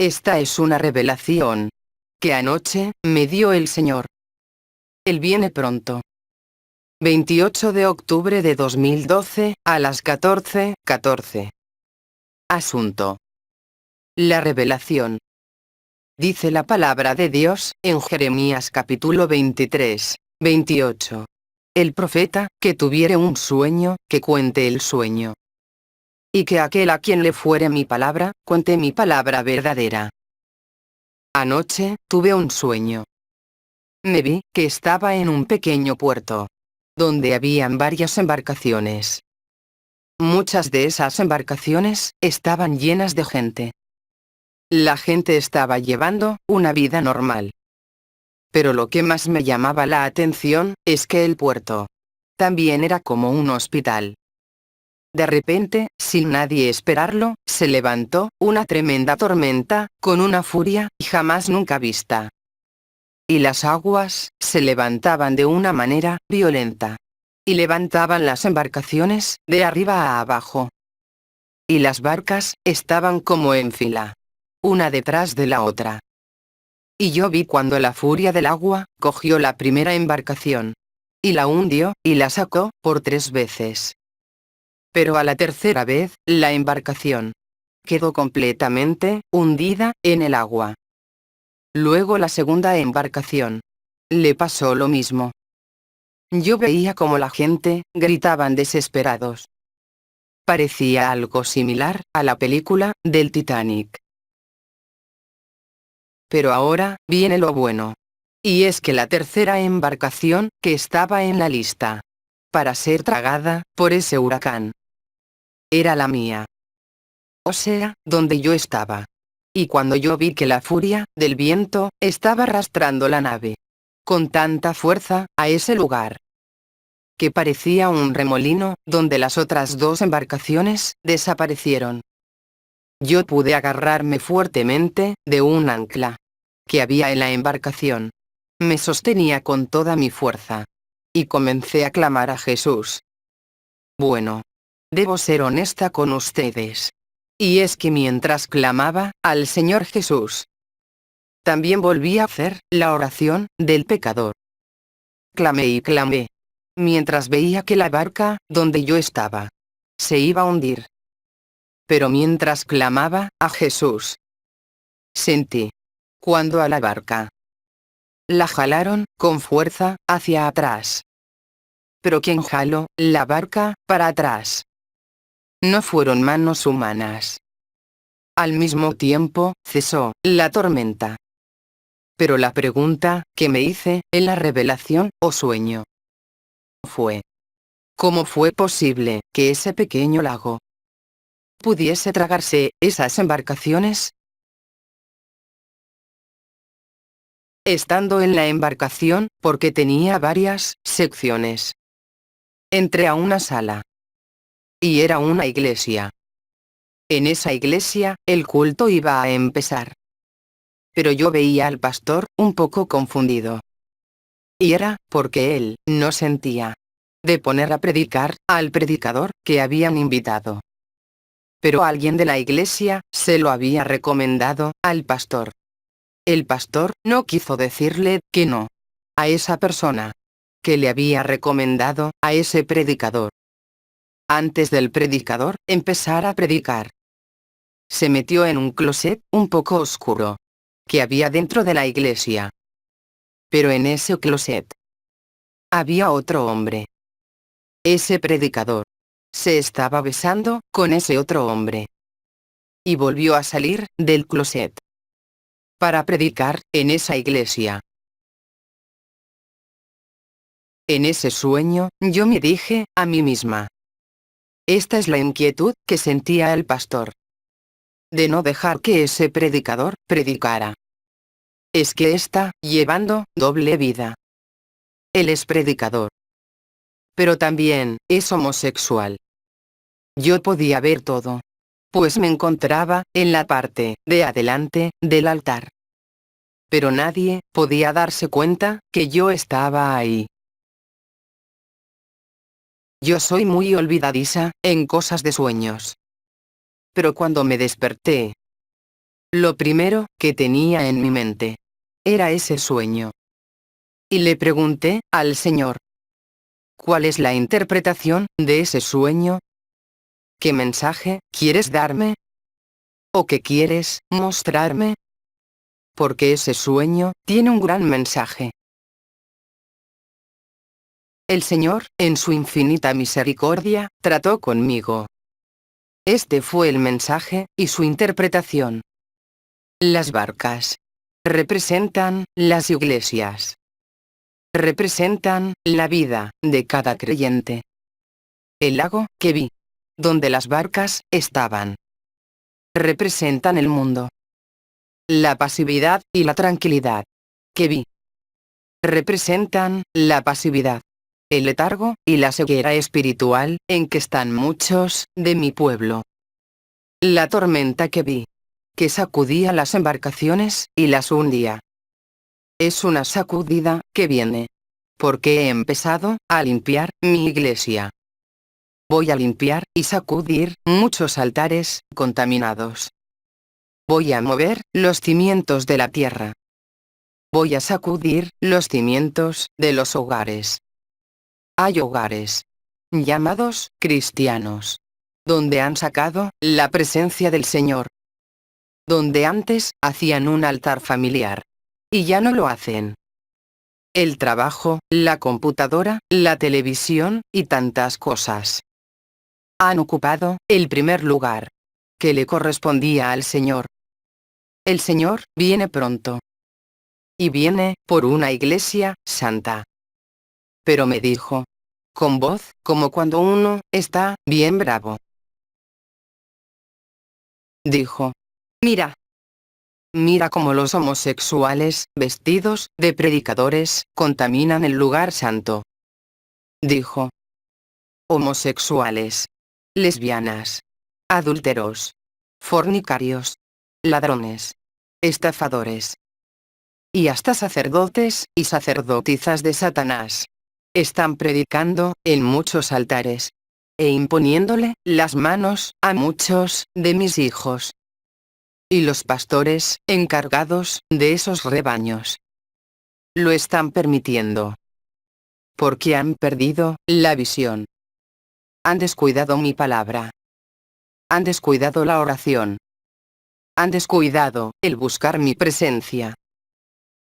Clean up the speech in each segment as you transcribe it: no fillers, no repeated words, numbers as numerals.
Esta es una revelación que anoche me dio el Señor. Él viene pronto. 28 de octubre de 2012, a las 14:14. Asunto. La revelación. Dice la palabra de Dios, en Jeremías capítulo 23, 28. El profeta, que tuviere un sueño, que cuente el sueño. Y que aquel a quien le fuere mi palabra, cuente mi palabra verdadera. Anoche, tuve un sueño. Me vi, que estaba en un pequeño puerto, donde habían varias embarcaciones. Muchas de esas embarcaciones estaban llenas de gente. La gente estaba llevando una vida normal. Pero lo que más me llamaba la atención es que el puerto también era como un hospital. De repente, sin nadie esperarlo, se levantó una tremenda tormenta, con una furia jamás nunca vista. Y las aguas se levantaban de una manera violenta. Y levantaban las embarcaciones de arriba a abajo. Y las barcas estaban como en fila, una detrás de la otra. Y yo vi cuando la furia del agua cogió la primera embarcación, y la hundió, y la sacó por 3 veces. Pero a la tercera vez, la embarcación quedó completamente hundida en el agua. Luego la segunda embarcación le pasó lo mismo. Yo veía como la gente gritaban desesperados. Parecía algo similar a la película del Titanic. Pero ahora viene lo bueno. Y es que la tercera embarcación que estaba en la lista para ser tragada por ese huracán era la mía. O sea, donde yo estaba. Y cuando yo vi que la furia del viento estaba arrastrando la nave con tanta fuerza a ese lugar, que parecía un remolino, donde las otras 2 embarcaciones desaparecieron, yo pude agarrarme fuertemente de un ancla que había en la embarcación. Me sostenía con toda mi fuerza. Y comencé a clamar a Jesús. Bueno, debo ser honesta con ustedes. Y es que mientras clamaba al Señor Jesús, también volví a hacer la oración del pecador. Clamé y clamé, mientras veía que la barca donde yo estaba se iba a hundir. Pero mientras clamaba a Jesús, sentí cuando a la barca la jalaron con fuerza hacia atrás. Pero quien jaló la barca para atrás no fueron manos humanas. Al mismo tiempo, cesó la tormenta. Pero la pregunta que me hice en la revelación o sueño fue: ¿cómo fue posible que ese pequeño lago pudiese tragarse esas embarcaciones? Estando en la embarcación, porque tenía varias secciones, entré a una sala. Y era una iglesia. En esa iglesia, el culto iba a empezar. Pero yo veía al pastor un poco confundido. Y era porque él no sentía de poner a predicar al predicador que habían invitado. Pero alguien de la iglesia se lo había recomendado al pastor. El pastor no quiso decirle que no a esa persona que le había recomendado a ese predicador. Antes del predicador empezar a predicar, se metió en un closet un poco oscuro que había dentro de la iglesia. Pero en ese closet había otro hombre. Ese predicador se estaba besando con ese otro hombre. Y volvió a salir del closet para predicar en esa iglesia. En ese sueño, yo me dije a mí misma: esta es la inquietud que sentía el pastor, de no dejar que ese predicador predicara. Es que está llevando doble vida. Él es predicador, pero también es homosexual. Yo podía ver todo, pues me encontraba en la parte de adelante del altar. Pero nadie podía darse cuenta que yo estaba ahí. Yo soy muy olvidadiza en cosas de sueños. Pero cuando me desperté, Lo primero que tenía en mi mente era ese sueño. Y le pregunté al Señor: ¿cuál es la interpretación de ese sueño? ¿Qué mensaje quieres darme? ¿O qué quieres mostrarme? Porque ese sueño tiene un gran mensaje. El Señor, en su infinita misericordia, trató conmigo. Este fue el mensaje y su interpretación. Las barcas representan las iglesias. Representan la vida de cada creyente. El lago que vi, donde las barcas estaban, representan el mundo. La pasividad y la tranquilidad que vi representan la pasividad, el letargo y la ceguera espiritual en que están muchos de mi pueblo. La tormenta que vi, que sacudía las embarcaciones y las hundía, es una sacudida que viene porque he empezado a limpiar mi iglesia. Voy a limpiar y sacudir muchos altares contaminados. Voy a mover los cimientos de la tierra. Voy a sacudir los cimientos de los hogares. Hay hogares llamados cristianos, donde han sacado la presencia del Señor. Donde antes hacían un altar familiar, y ya no lo hacen. El trabajo, la computadora, la televisión y tantas cosas han ocupado el primer lugar que le correspondía al Señor. El Señor viene pronto. Y viene por una iglesia santa. Pero me dijo, con voz como cuando uno está bien bravo. Dijo: mira. Mira cómo los homosexuales, vestidos de predicadores, contaminan el lugar santo. Dijo: homosexuales, lesbianas, adúlteros, fornicarios, ladrones, estafadores, y hasta sacerdotes y sacerdotisas de Satanás están predicando en muchos altares e imponiéndole las manos a muchos de mis hijos. Y los pastores, encargados de esos rebaños, lo están permitiendo. Porque han perdido la visión. Han descuidado mi palabra. Han descuidado la oración. Han descuidado el buscar mi presencia.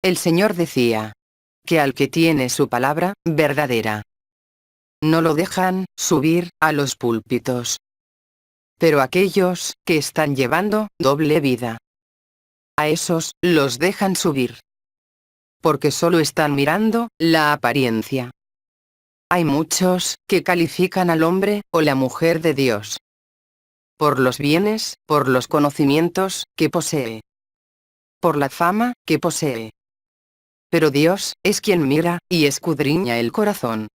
El Señor decía que al que tiene su palabra verdadera, no lo dejan subir a los púlpitos. Pero aquellos que están llevando doble vida, a esos los dejan subir. Porque solo están mirando la apariencia. Hay muchos que califican al hombre o la mujer de Dios por los bienes, por los conocimientos que posee, por la fama que posee. Pero Dios es quien mira y escudriña el corazón.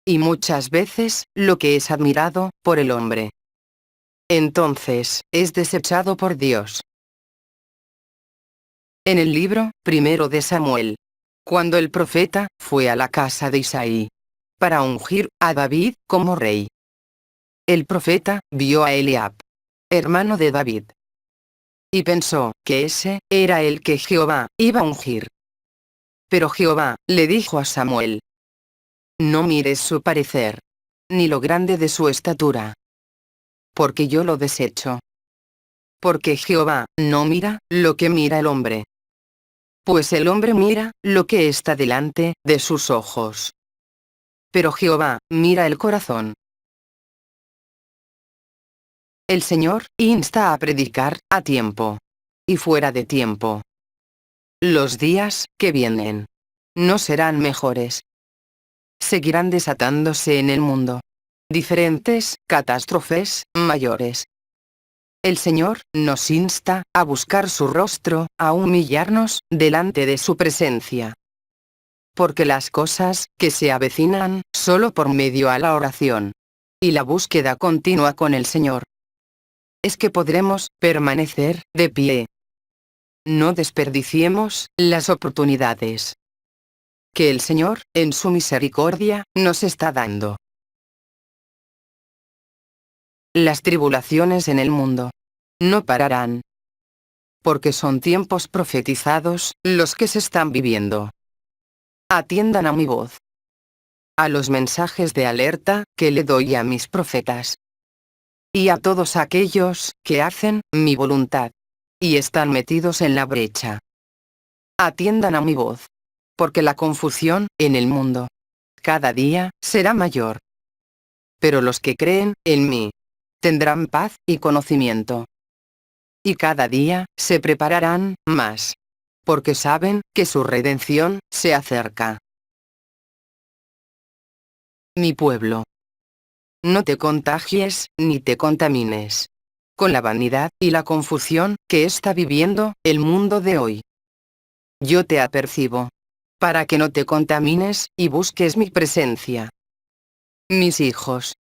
Y muchas veces, lo que es admirado por el hombre, entonces, es desechado por Dios. En el libro primero de Samuel, cuando el profeta fue a la casa de Isaí para ungir a David como rey, el profeta vio a Eliab, hermano de David, y pensó que ese era el que Jehová iba a ungir. Pero Jehová le dijo a Samuel: no mires su parecer, ni lo grande de su estatura, porque yo lo desecho. Porque Jehová no mira lo que mira el hombre, pues el hombre mira lo que está delante de sus ojos. Pero Jehová mira el corazón. El Señor insta a predicar a tiempo y fuera de tiempo. Los días que vienen no serán mejores. Seguirán desatándose en el mundo diferentes catástrofes mayores. El Señor nos insta a buscar su rostro, a humillarnos delante de su presencia. Porque las cosas que se avecinan solo por medio a la oración y la búsqueda continua con el Señor es que podremos permanecer de pie. No desperdiciemos las oportunidades que el Señor, en su misericordia, nos está dando. Las tribulaciones en el mundo no pararán. porque son tiempos profetizados los que se están viviendo. Atiendan a mi voz, a los mensajes de alerta que le doy a mis profetas, y a todos aquellos que hacen mi voluntad, y están metidos en la brecha. Atiendan a mi voz, porque la confusión en el mundo cada día será mayor. Pero los que creen en mí tendrán paz y conocimiento. Y cada día se prepararán más, porque saben que su redención se acerca. Mi pueblo, no te contagies ni te contamines con la vanidad y la confusión que está viviendo el mundo de hoy. Yo te apercibo, para que no te contamines y busques mi presencia. Mis hijos,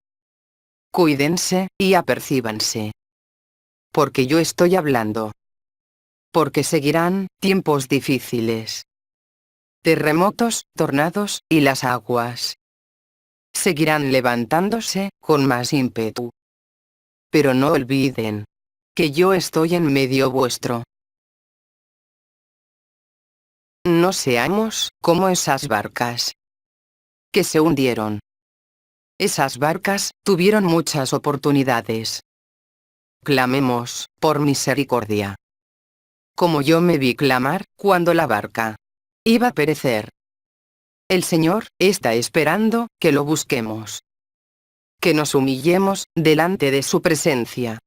cuídense y apercíbanse, porque yo estoy hablando. Porque seguirán tiempos difíciles. Terremotos, tornados y las aguas seguirán levantándose con más ímpetu. Pero no olviden que yo estoy en medio vuestro. No seamos como esas barcas que se hundieron. Esas barcas tuvieron muchas oportunidades. Clamemos por misericordia, como yo me vi clamar cuando la barca iba a perecer. El Señor está esperando que lo busquemos, que nos humillemos delante de su presencia.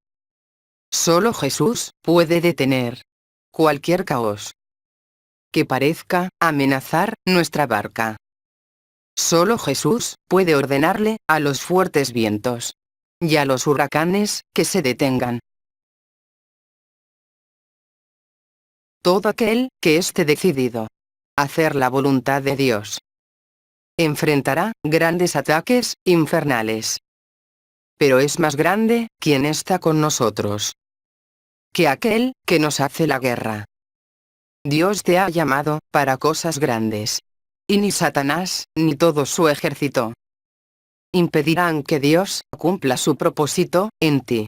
Solo Jesús puede detener cualquier caos que parezca amenazar nuestra barca. Solo Jesús puede ordenarle a los fuertes vientos y a los huracanes que se detengan. Todo aquel que esté decidido a hacer la voluntad de Dios enfrentará grandes ataques infernales. Pero es más grande quien está con nosotros que aquel que nos hace la guerra. Dios te ha llamado para cosas grandes, y ni Satanás ni todo su ejército impedirán que Dios cumpla su propósito en ti.